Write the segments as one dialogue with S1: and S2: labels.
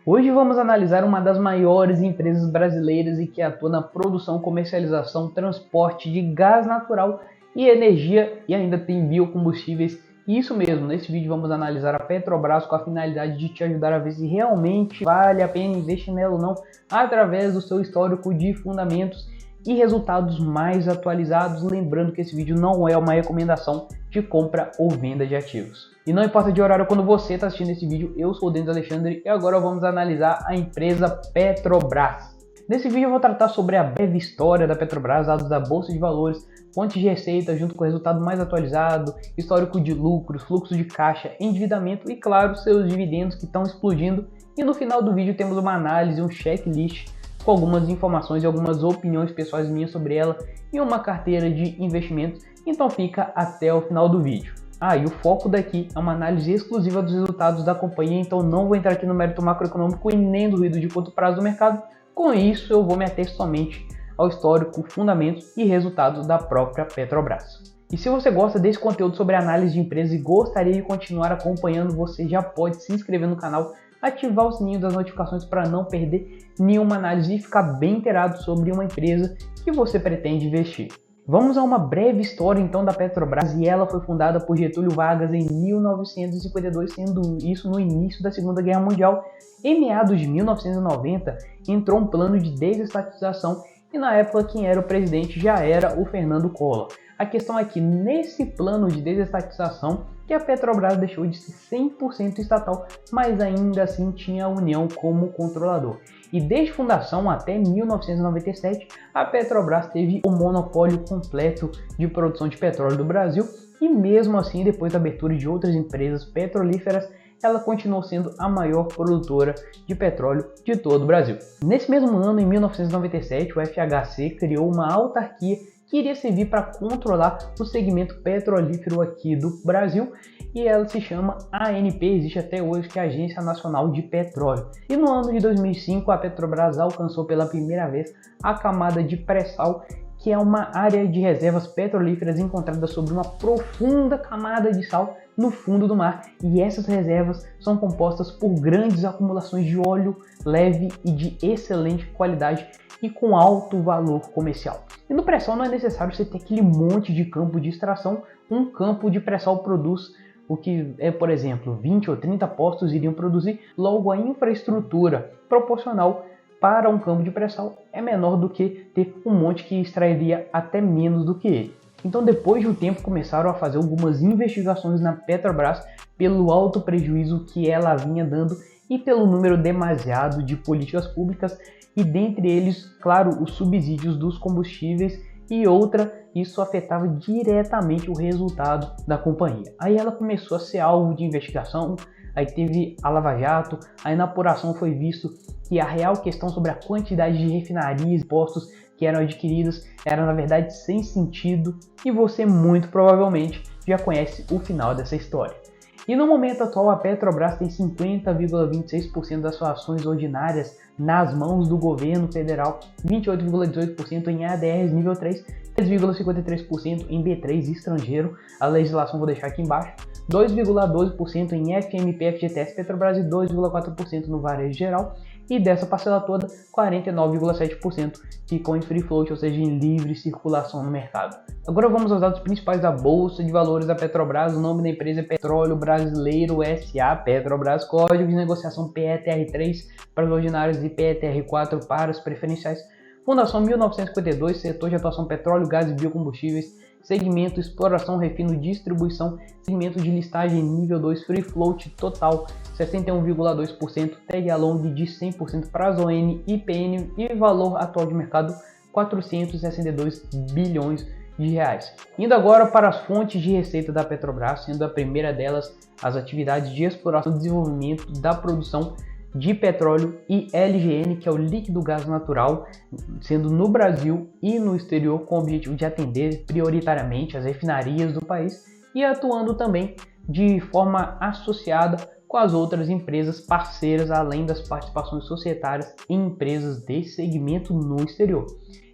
S1: Hoje vamos analisar uma das maiores empresas brasileiras e que atua na produção, comercialização, transporte de gás natural e energia e ainda tem biocombustíveis. Isso mesmo, nesse vídeo vamos analisar a Petrobras com a finalidade de te ajudar a ver se realmente vale a pena investir nela ou não, através do seu histórico de fundamentos e resultados mais atualizados. Lembrando que esse vídeo não é uma recomendação de compra ou venda de ativos. E não importa de horário quando você está assistindo esse vídeo, eu sou o Denis Alexandre e agora vamos analisar a empresa Petrobras. Nesse vídeo eu vou tratar sobre a breve história da Petrobras, dados da Bolsa de Valores, fontes de receita junto com o resultado mais atualizado, histórico de lucros, fluxo de caixa, endividamento e, claro, seus dividendos que estão explodindo. E no final do vídeo temos uma análise, um checklist com algumas informações e algumas opiniões pessoais minhas sobre ela e uma carteira de investimentos. Então fica até o final do vídeo. E o foco daqui é uma análise exclusiva dos resultados da companhia, então não vou entrar aqui no mérito macroeconômico e nem do ruído de curto prazo do mercado. Com isso, eu vou me ater somente ao histórico, fundamentos e resultados da própria Petrobras. E se você gosta desse conteúdo sobre análise de empresas e gostaria de continuar acompanhando, você já pode se inscrever no canal, ativar o sininho das notificações para não perder nenhuma análise e ficar bem inteirado sobre uma empresa que você pretende investir. Vamos a uma breve história então da Petrobras, e ela foi fundada por Getúlio Vargas em 1952, sendo isso no início da Segunda Guerra Mundial. Em meados de 1990 entrou um plano de desestatização e na época quem era o presidente já era o Fernando Collor. A questão é que nesse plano de desestatização que a Petrobras deixou de ser 100% estatal, mas ainda assim tinha a União como controlador. E desde fundação até 1997, a Petrobras teve o monopólio completo de produção de petróleo do Brasil e mesmo assim, depois da abertura de outras empresas petrolíferas, ela continuou sendo a maior produtora de petróleo de todo o Brasil. Nesse mesmo ano, em 1997, o FHC criou uma autarquia que iria servir para controlar o segmento petrolífero aqui do Brasil, e ela se chama ANP, existe até hoje, que é a Agência Nacional de Petróleo. E no ano de 2005 a Petrobras alcançou pela primeira vez a camada de pré-sal, que é uma área de reservas petrolíferas encontrada sobre uma profunda camada de sal no fundo do mar, e essas reservas são compostas por grandes acumulações de óleo leve e de excelente qualidade e com alto valor comercial. E no pré-sal não é necessário você ter aquele monte de campo de extração. Um campo de pré-sal produz o que é, por exemplo, 20 ou 30 postos iriam produzir. Logo, a infraestrutura proporcional para um campo de pré-sal é menor do que ter um monte que extrairia até menos do que ele. Então, depois de um tempo, começaram a fazer algumas investigações na Petrobras pelo alto prejuízo que ela vinha dando e pelo número demasiado de políticas públicas, e dentre eles, claro, os subsídios dos combustíveis e outra, isso afetava diretamente o resultado da companhia. Aí ela começou a ser alvo de investigação, aí teve a Lava Jato, aí na apuração foi visto que a real questão sobre a quantidade de refinarias e postos que eram adquiridas era na verdade sem sentido, e você muito provavelmente já conhece o final dessa história. E no momento atual a Petrobras tem 50,26% das suas ações ordinárias nas mãos do governo federal, 28,18% em ADRs nível 3, 3,53% em B3 estrangeiro, a legislação vou deixar aqui embaixo, 2,12% em FMP, FGTS Petrobras e 2,4% no varejo geral, e dessa parcela toda, 49,7% ficou em free float, ou seja, em livre circulação no mercado. Agora vamos aos dados principais da Bolsa de Valores da Petrobras. O nome da empresa é Petróleo Brasileiro S.A. Petrobras, código de negociação PETR3 para os ordinários e PETR4 para os preferenciais. Fundação 1952, setor de atuação petróleo, gás e biocombustíveis, segmento exploração, refino, distribuição, segmento de listagem nível 2, free float total 61,2%, tag along de 100%, prazo ON e PN e valor atual de mercado 462 bilhões de reais. Indo agora para as fontes de receita da Petrobras, sendo a primeira delas as atividades de exploração e desenvolvimento da produção de petróleo e LGN, que é o líquido gás natural, sendo no Brasil e no exterior, com o objetivo de atender prioritariamente as refinarias do país e atuando também de forma associada com as outras empresas parceiras, além das participações societárias em empresas desse segmento no exterior.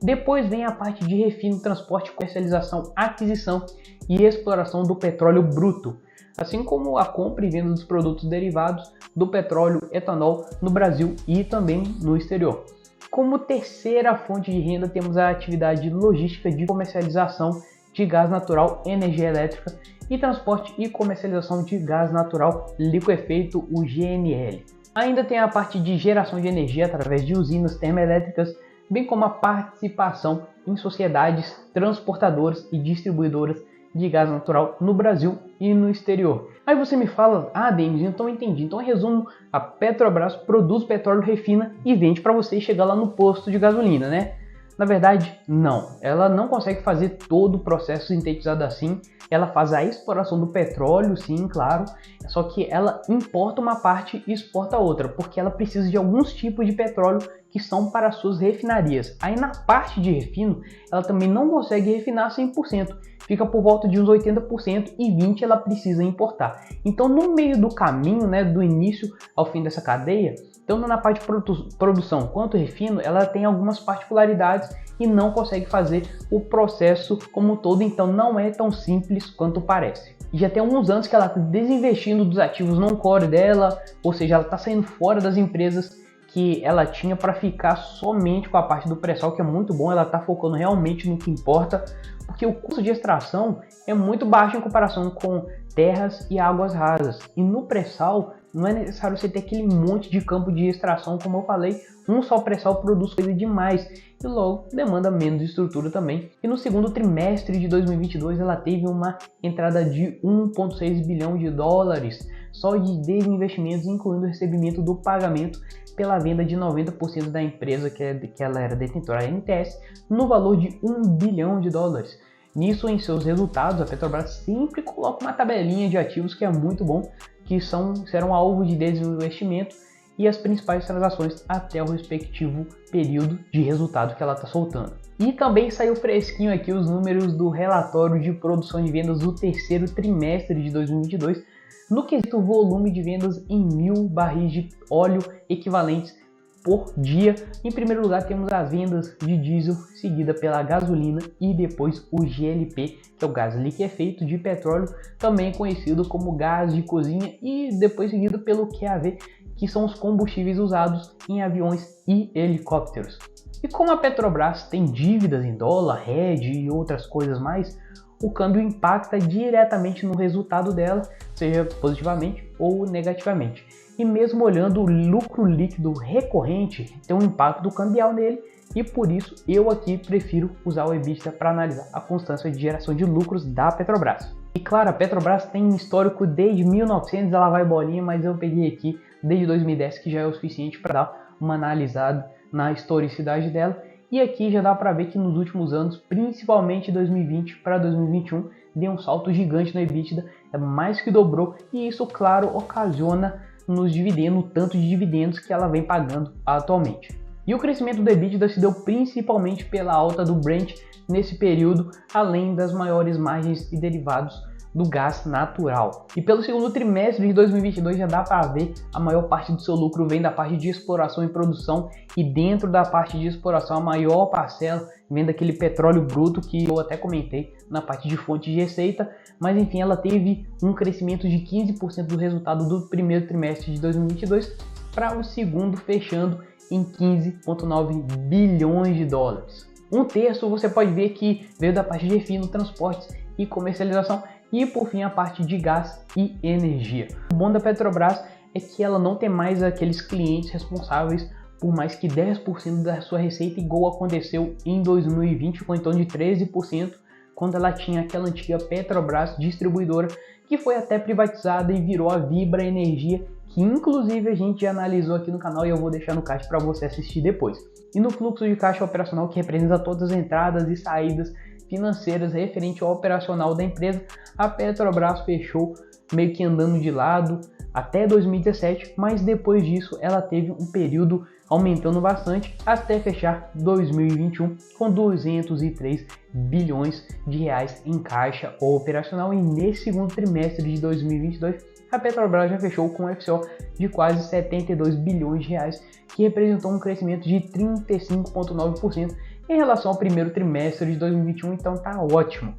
S1: Depois vem a parte de refino, transporte, comercialização, aquisição e exploração do petróleo bruto. assim como a compra e venda dos produtos derivados do petróleo, etanol no Brasil e também no exterior. Como terceira fonte de renda, temos a atividade logística de comercialização de gás natural, energia elétrica e transporte e comercialização de gás natural liquefeito, o GNL. Ainda tem a parte de geração de energia através de usinas termoelétricas, bem como a participação em sociedades transportadoras e distribuidoras de gás natural no Brasil e no exterior. Aí você me fala, Denis, então entendi. Então, em resumo, a Petrobras produz petróleo, refina e vende para você chegar lá no posto de gasolina, né? Na verdade, não. Ela não consegue fazer todo o processo sintetizado assim. Ela faz a exploração do petróleo, sim, claro. Só que ela importa uma parte e exporta outra, porque ela precisa de alguns tipos de petróleo que são para suas refinarias. Aí na parte de refino, ela também não consegue refinar 100%. Fica por volta de uns 80% e 20% ela precisa importar. Então, no meio do caminho, né, do início ao fim dessa cadeia, tanto na parte de produção quanto refino, ela tem algumas particularidades e não consegue fazer o processo como um todo, então não é tão simples quanto parece. E já tem alguns anos que ela está desinvestindo dos ativos non-core dela, ou seja, ela está saindo fora das empresas que ela tinha para ficar somente com a parte do pré-sal, que é muito bom. Ela está focando realmente no que importa, porque o custo de extração é muito baixo em comparação com terras e águas rasas. E no pré-sal não é necessário você ter aquele monte de campo de extração, como eu falei, um só pré-sal produz coisa demais e logo demanda menos estrutura também. E no segundo trimestre de 2022 ela teve uma entrada de 1,6 bilhão de dólares só de desinvestimentos, incluindo o recebimento do pagamento pela venda de 90% da empresa que ela era detentora, a NTS, no valor de 1 bilhão de dólares. Nisso, em seus resultados, a Petrobras sempre coloca uma tabelinha de ativos que é muito bom, que serão alvo de desinvestimento e as principais transações até o respectivo período de resultado que ela está soltando. E também saiu fresquinho aqui os números do relatório de produção de vendas do terceiro trimestre de 2022, no quesito volume de vendas em 1.000 barris de óleo equivalentes por dia. Em primeiro lugar temos as vendas de diesel, seguida pela gasolina e depois o GLP, que é o gás liquefeito de petróleo, também conhecido como gás de cozinha, e depois seguido pelo QAV, que são os combustíveis usados em aviões e helicópteros. E como a Petrobras tem dívidas em dólar, hedge e outras coisas mais, o câmbio impacta diretamente no resultado dela, seja positivamente ou negativamente. E mesmo olhando o lucro líquido recorrente, tem um impacto cambial nele, e por isso eu aqui prefiro usar o EBITDA para analisar a constância de geração de lucros da Petrobras. E claro, a Petrobras tem um histórico desde 1900, ela vai bolinha, mas eu peguei aqui desde 2010, que já é o suficiente para dar uma analisada na historicidade dela. E aqui já dá para ver que nos últimos anos, principalmente 2020 para 2021, deu um salto gigante no EBITDA, é mais que dobrou, e isso, claro, ocasiona nos dividendos, o tanto de dividendos que ela vem pagando atualmente. E o crescimento do EBITDA se deu principalmente pela alta do Brent nesse período, além das maiores margens e derivados do gás natural. E pelo segundo trimestre de 2022 já dá para ver a maior parte do seu lucro vem da parte de exploração e produção, e dentro da parte de exploração a maior parcela vem daquele petróleo bruto que eu até comentei na parte de fonte de receita, mas enfim, ela teve um crescimento de 15% do resultado do primeiro trimestre de 2022 para o segundo fechando em 15,9 bilhões de dólares. Um terço você pode ver que veio da parte de refino, transportes e comercialização, e por fim a parte de gás e energia. O bom da Petrobras é que ela não tem mais aqueles clientes responsáveis por mais que 10% da sua receita, igual aconteceu em 2020 com em torno de 13%, quando ela tinha aquela antiga Petrobras distribuidora, que foi até privatizada e virou a Vibra Energia, que inclusive a gente já analisou aqui no canal e eu vou deixar no card para você assistir depois. E no fluxo de caixa operacional, que representa todas as entradas e saídas financeiras referente ao operacional da empresa, a Petrobras fechou meio que andando de lado até 2017, mas depois disso ela teve um período aumentando bastante até fechar 2021 com 203 bilhões de reais em caixa operacional, e nesse segundo trimestre de 2022 a Petrobras já fechou com um FCO de quase 72 bilhões de reais, que representou um crescimento de 35,9% em relação ao primeiro trimestre de 2021, então tá ótimo.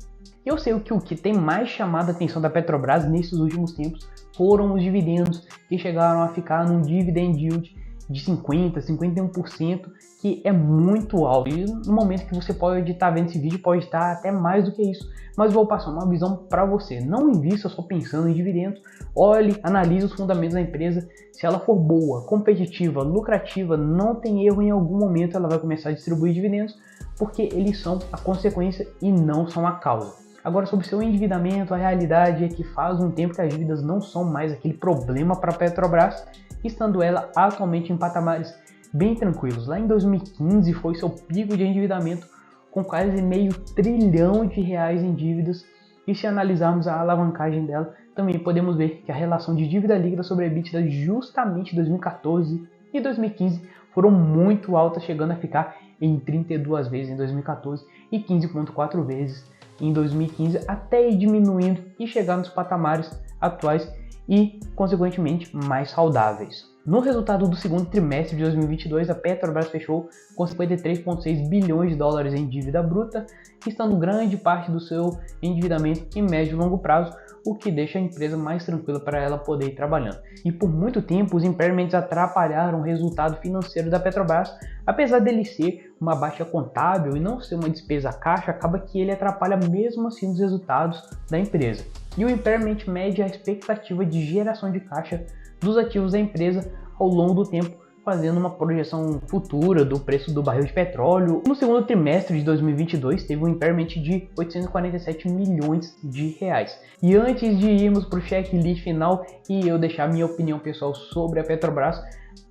S1: Eu sei que o que tem mais chamado a atenção da Petrobras nesses últimos tempos foram os dividendos, que chegaram a ficar num dividend yield de 50%, 51%, que é muito alto. E no momento que você pode estar vendo esse vídeo, pode estar até mais do que isso. Mas vou passar uma visão para você. Não invista só pensando em dividendos. Olhe, analise os fundamentos da empresa. Se ela for boa, competitiva, lucrativa, não tem erro, em algum momento ela vai começar a distribuir dividendos, porque eles são a consequência e não são a causa. Agora, sobre seu endividamento, a realidade é que faz um tempo que as dívidas não são mais aquele problema para a Petrobras, estando ela atualmente em patamares bem tranquilos. Lá em 2015 foi seu pico de endividamento, com quase R$500 bilhão em dívidas, e se analisarmos a alavancagem dela, também podemos ver que a relação de dívida líquida sobre a EBITDA justamente em 2014 e 2015 foram muito altas, chegando a ficar em 32 vezes em 2014 e 15,4 vezes em 2015, até ir diminuindo e chegar nos patamares atuais e, consequentemente, mais saudáveis. No resultado do segundo trimestre de 2022, a Petrobras fechou com 53,6 bilhões de dólares em dívida bruta, estando grande parte do seu endividamento em médio e longo prazo, o que deixa a empresa mais tranquila para ela poder ir trabalhando. E por muito tempo, os impairments atrapalharam o resultado financeiro da Petrobras. Apesar dele ser uma baixa contábil e não ser uma despesa caixa, acaba que ele atrapalha mesmo assim os resultados da empresa. E o impairment mede a expectativa de geração de caixa dos ativos da empresa ao longo do tempo, fazendo uma projeção futura do preço do barril de petróleo. No segundo trimestre de 2022, teve um impairment de 847 milhões de reais. E antes de irmos para o checklist final e eu deixar minha opinião pessoal sobre a Petrobras,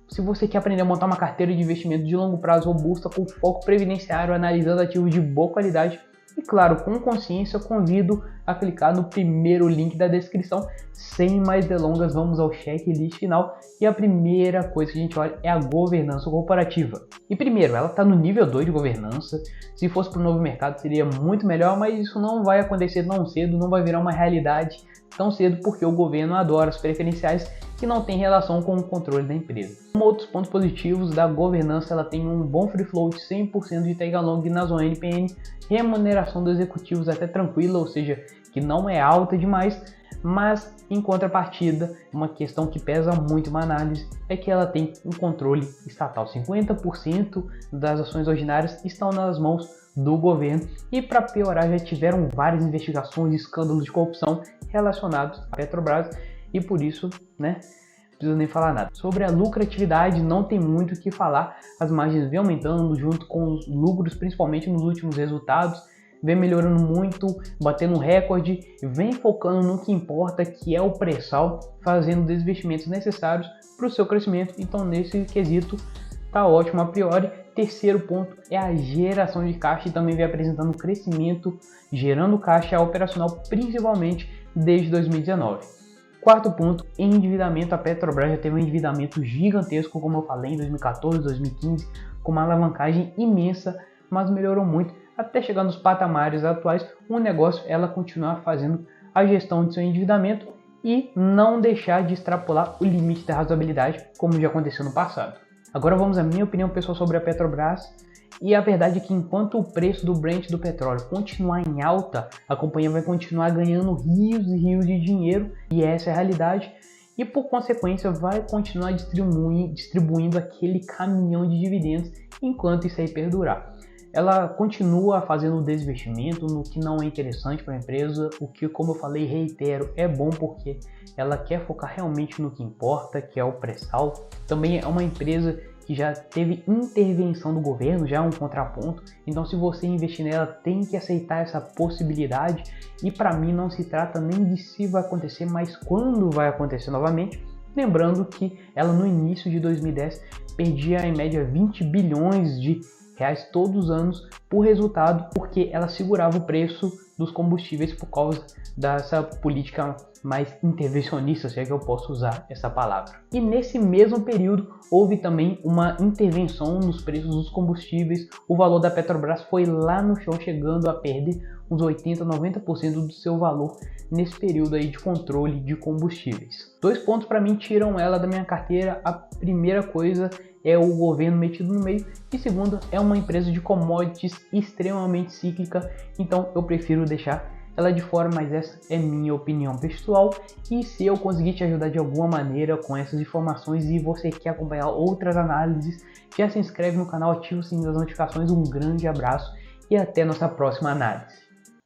S1: se você quer aprender a montar uma carteira de investimento de longo prazo robusta com foco previdenciário, analisando ativos de boa qualidade, e claro, com consciência, eu convido a clicar no primeiro link da descrição. Sem mais delongas, vamos ao checklist final. E a primeira coisa que a gente olha é a governança corporativa. E primeiro, ela está no nível 2 de governança. Se fosse para o novo mercado seria muito melhor, mas isso não vai acontecer tão cedo, não vai virar uma realidade tão cedo, porque o governo adora as preferenciais que não tem relação com o controle da empresa. Como outros pontos positivos da governança, ela tem um bom free float, 100% de tag along na zona NPN, remuneração dos executivos até tranquila, ou seja, que não é alta demais, mas em contrapartida, uma questão que pesa muito na análise é que ela tem um controle estatal. 50% das ações ordinárias estão nas mãos do governo, e para piorar, já tiveram várias investigações e escândalos de corrupção relacionados à Petrobras, e por isso, né, não preciso nem falar nada. Sobre a lucratividade, não tem muito o que falar. As margens vêm aumentando junto com os lucros, principalmente nos últimos resultados, vem melhorando muito, batendo um recorde, vem focando no que importa, que é o pré-sal, fazendo os investimentos necessários para o seu crescimento. Então, nesse quesito, tá ótimo a priori. Terceiro ponto é a geração de caixa, e também vem apresentando crescimento, gerando caixa operacional, principalmente desde 2019. Quarto ponto, endividamento. A Petrobras já teve um endividamento gigantesco, como eu falei, em 2014, 2015, com uma alavancagem imensa, mas melhorou muito até chegar nos patamares atuais. O negócio é ela continuar fazendo a gestão de seu endividamento e não deixar de extrapolar o limite da razoabilidade, como já aconteceu no passado. Agora vamos à minha opinião pessoal sobre a Petrobras. E a verdade é que enquanto o preço do Brent do petróleo continuar em alta, a companhia vai continuar ganhando rios e rios de dinheiro, e essa é a realidade, e por consequência vai continuar distribuindo aquele caminhão de dividendos enquanto isso aí perdurar. Ela continua fazendo desinvestimento no que não é interessante para a empresa, o que, como eu falei, reitero, é bom porque ela quer focar realmente no que importa, que é o pré-sal. Também é uma empresa que já teve intervenção do governo, já é um contraponto. Então, se você investir nela, tem que aceitar essa possibilidade. E para mim não se trata nem de se vai acontecer, mas quando vai acontecer novamente. Lembrando que ela no início de 2010 perdia em média 20 bilhões de reais todos os anos por resultado, porque ela segurava o preço dos combustíveis por causa dessa política mais intervencionista, se é que eu posso usar essa palavra. E nesse mesmo período houve também uma intervenção nos preços dos combustíveis. O valor da Petrobras foi lá no chão, chegando a perder uns 80, 90% do seu valor nesse período aí de controle de combustíveis. Dois pontos para mim tiram ela da minha carteira. A primeira coisa é o governo metido no meio, e segundo, é uma empresa de commodities extremamente cíclica, então eu prefiro deixar ela de fora, mas essa é minha opinião pessoal. E se eu conseguir te ajudar de alguma maneira com essas informações e você quer acompanhar outras análises, já se inscreve no canal, ativa o sininho das notificações. Um grande abraço e até nossa próxima análise.